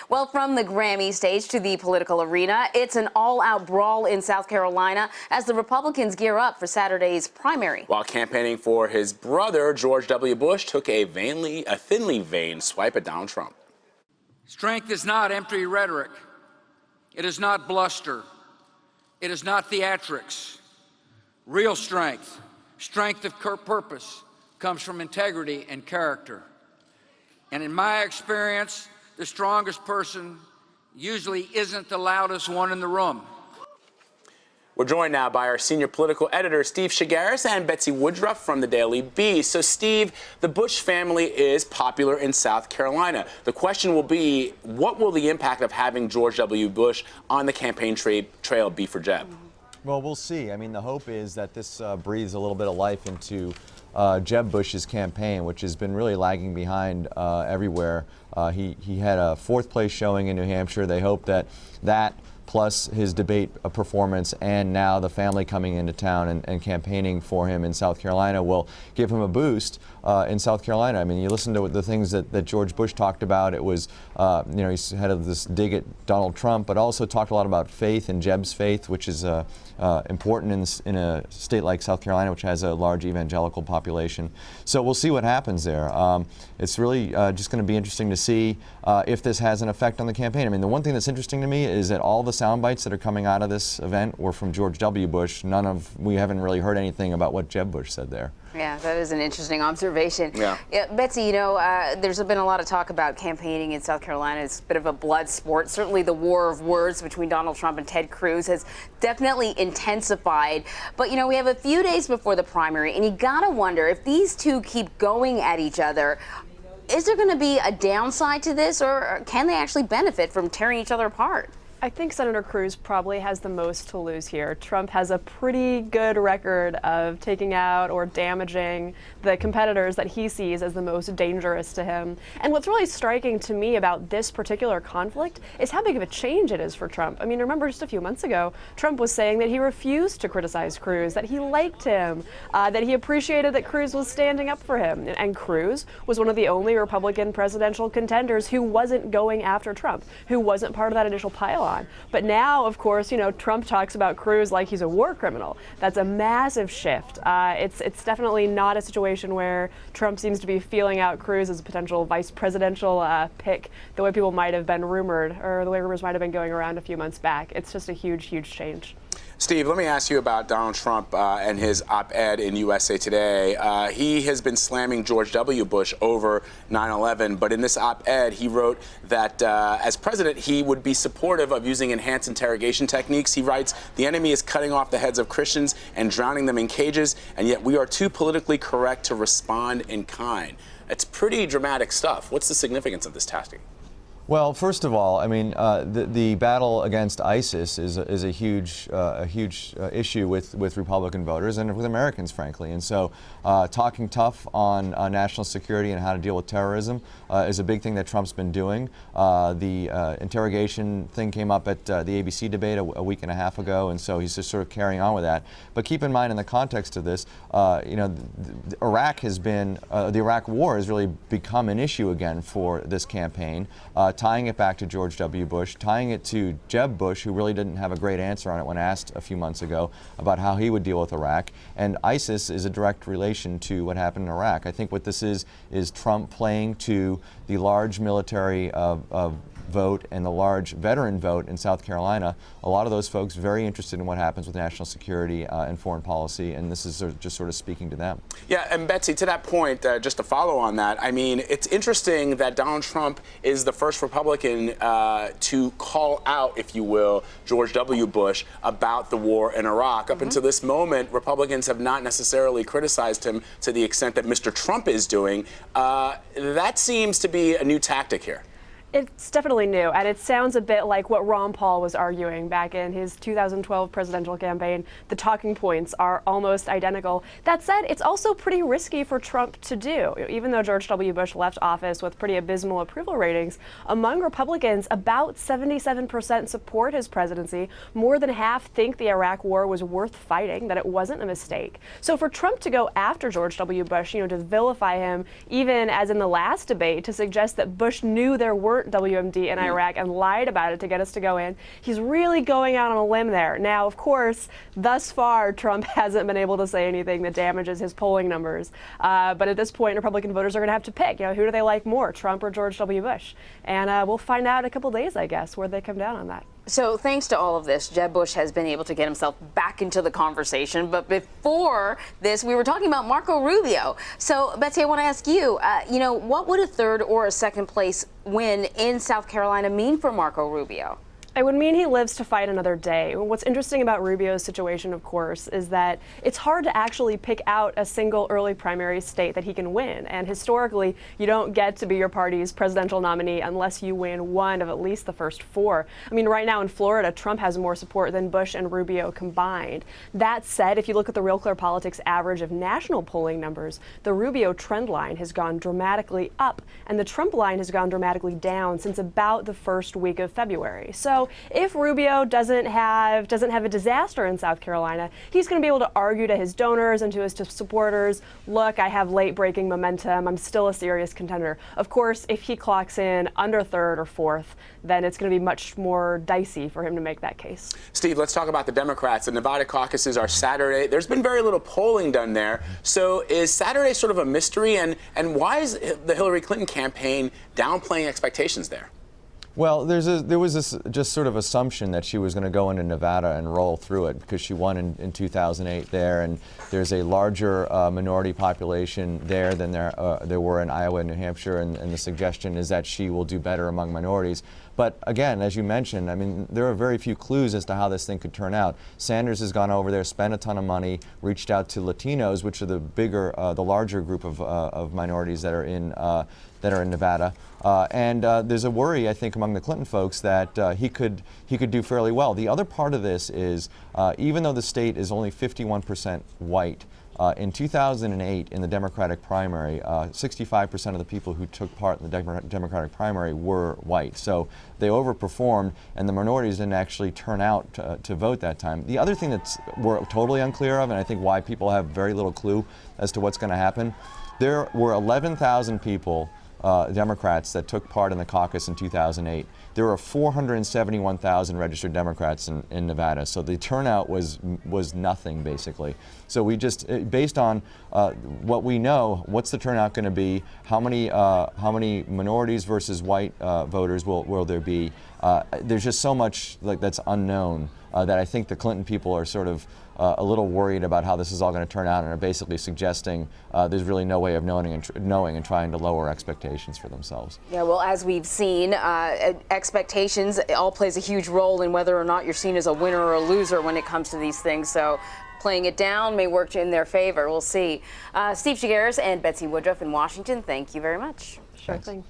Well, from the Grammy stage to the political arena, it's an all-out brawl in South Carolina as the Republicans gear up for Saturday's primary. While campaigning for his brother, George W. Bush took a thinly veined swipe at Donald Trump. Strength is not empty rhetoric. It is not bluster. It is not theatrics. Real strength, strength of purpose, comes from integrity and character. And in my experience, the strongest person usually isn't the loudest one in the room. We're joined now by our senior political editor, Steve Chaggaris, and Betsy Woodruff from the Daily Beast. So, Steve, the Bush family is popular in South Carolina. The question will be, what will the impact of having George W. Bush on the campaign trail be for Jeb? Well, we'll see. I mean, the hope is that this breathes a little bit of life into Jeb Bush's campaign, which has been really lagging behind everywhere. He had a fourth place showing in New Hampshire. They hope that plus his debate performance and now the family coming into town and campaigning for him in South Carolina will give him a boost in South Carolina. I mean, you listen to the things that George Bush talked about. It was, he's had this dig at Donald Trump, but also talked a lot about faith and Jeb's faith, which is important in a state like South Carolina, which has a large evangelical population. So we'll see what happens there. It's really just going to be interesting to see if this has an effect on the campaign. I mean, the one thing that's interesting to me is that all the sound bites that are coming out of this event were from George W. Bush. We haven't really heard anything about what Jeb Bush said there. Yeah, that is an interesting observation. Yeah, Betsy, there's been a lot of talk about campaigning in South Carolina. It's a bit of a blood sport. Certainly the war of words between Donald Trump and Ted Cruz has definitely intensified. But, we have a few days before the primary, and you gotta wonder if these two keep going at each other, is there going to be a downside to this, or can they actually benefit from tearing each other apart? I think Senator Cruz probably has the most to lose here. Trump has a pretty good record of taking out or damaging the competitors that he sees as the most dangerous to him. And what's really striking to me about this particular conflict is how big of a change it is for Trump. I mean, remember just a few months ago, Trump was saying that he refused to criticize Cruz, that he liked him, that he appreciated that Cruz was standing up for him. And Cruz was one of the only Republican presidential contenders who wasn't going after Trump, who wasn't part of that initial pile. But now, of course, Trump talks about Cruz like he's a war criminal. That's a massive shift. It's definitely not a situation where Trump seems to be feeling out Cruz as a potential vice presidential pick the way people might have been rumored, or the way rumors might have been going around a few months back. It's just a huge, huge change. Steve, let me ask you about Donald Trump and his op-ed in USA Today. He has been slamming George W. Bush over 9/11, but in this op-ed, he wrote that as president, he would be supportive of using enhanced interrogation techniques. He writes, "The enemy is cutting off the heads of Christians and drowning them in cages, and yet we are too politically correct to respond in kind." It's pretty dramatic stuff. What's the significance of this tactic? Well, first of all, I mean, the battle against ISIS is a huge issue with Republican voters and with Americans, frankly. And so, talking tough on national security and how to deal with terrorism is a big thing that Trump's been doing. The interrogation thing came up at the ABC debate a week and a half ago, and so he's just sort of carrying on with that. But keep in mind, in the context of this, Iraq has been the Iraq War has really become an issue again for this campaign. Tying it back to George W. Bush, tying it to Jeb Bush, who really didn't have a great answer on it when asked a few months ago about how he would deal with Iraq. And ISIS is a direct relation to what happened in Iraq. I think what this is Trump playing to the large military vote and the large veteran vote in South Carolina. A lot of those folks very interested in what happens with national security and foreign policy, and this is just sort of speaking to them. Yeah, and Betsy, to that point, just to follow on that, I mean, it's interesting that Donald Trump is the first Republican to call out, if you will, George W. Bush about the war in Iraq. Up until this moment, Republicans have not necessarily criticized him to the extent that Mr. Trump is doing. That seems to be a new tactic here. It's definitely new, and it sounds a bit like what Ron Paul was arguing back in his 2012 presidential campaign. The talking points are almost identical. That said, it's also pretty risky for Trump to do. Even though George W. Bush left office with pretty abysmal approval ratings, among Republicans, about 77% support his presidency. More than half think the Iraq War was worth fighting, that it wasn't a mistake. So for Trump to go after George W. Bush, to vilify him, even as in the last debate, to suggest that Bush knew there weren't support WMD in Iraq and lied about it to get us to go in. He's really going out on a limb there. Now, of course, thus far, Trump hasn't been able to say anything that damages his polling numbers. But at this point, Republican voters are going to have to pick. Who do they like more, Trump or George W. Bush? And we'll find out in a couple days, I guess, where they come down on that. So thanks to all of this, Jeb Bush has been able to get himself back into the conversation. But before this, we were talking about Marco Rubio. So, Betsy, I want to ask you, what would a third or a second place win in South Carolina mean for Marco Rubio? It would mean he lives to fight another day. What's interesting about Rubio's situation, of course, is that it's hard to actually pick out a single early primary state that he can win. And historically, you don't get to be your party's presidential nominee unless you win one of at least the first four. I mean, right now in Florida, Trump has more support than Bush and Rubio combined. That said, if you look at the Real Clear Politics average of national polling numbers, the Rubio trend line has gone dramatically up, and the Trump line has gone dramatically down since about the first week of February. So if Rubio doesn't have a disaster in South Carolina, he's going to be able to argue to his donors and to his supporters, look, I have late-breaking momentum. I'm still a serious contender. Of course, if he clocks in under third or fourth, then it's going to be much more dicey for him to make that case. Steve, let's talk about the Democrats. The Nevada caucuses are Saturday. There's been very little polling done there. So is Saturday sort of a mystery? And why is the Hillary Clinton campaign downplaying expectations there? Well, there was this just sort of assumption that she was going to go into Nevada and roll through it because she won in 2008 there, and there's a larger minority population there than there were in Iowa and New Hampshire, and the suggestion is that she will do better among minorities. But again, as you mentioned, I mean, there are very few clues as to how this thing could turn out. Sanders has gone over there, spent a ton of money, reached out to Latinos, which are the larger group of minorities that are in Nevada, and there's a worry, I think, among the Clinton folks that he could do fairly well. The other part of this is, even though the state is only 51% white, in 2008, in the Democratic primary, 65% of the people who took part in the Democratic primary were white. So they overperformed, and the minorities didn't actually turn out to vote that time. The other thing we're totally unclear of, and I think why people have very little clue as to what's going to happen, there were 11,000 people, Democrats, that took part in the caucus in 2008. There were 471,000 registered Democrats in Nevada, so the turnout was nothing, basically. So we just, based on what we know, what's the turnout going to be? How many minorities versus white voters will there be? There's just so much that's unknown that I think the Clinton people are sort of a little worried about how this is all going to turn out, and are basically suggesting there's really no way of knowing and trying to lower expectations for themselves. Yeah, well, as we've seen, expectations all plays a huge role in whether or not you're seen as a winner or a loser when it comes to these things. So playing it down may work in their favor. We'll see. Steve Chaggaris and Betsy Woodruff in Washington, thank you very much. Sure thing.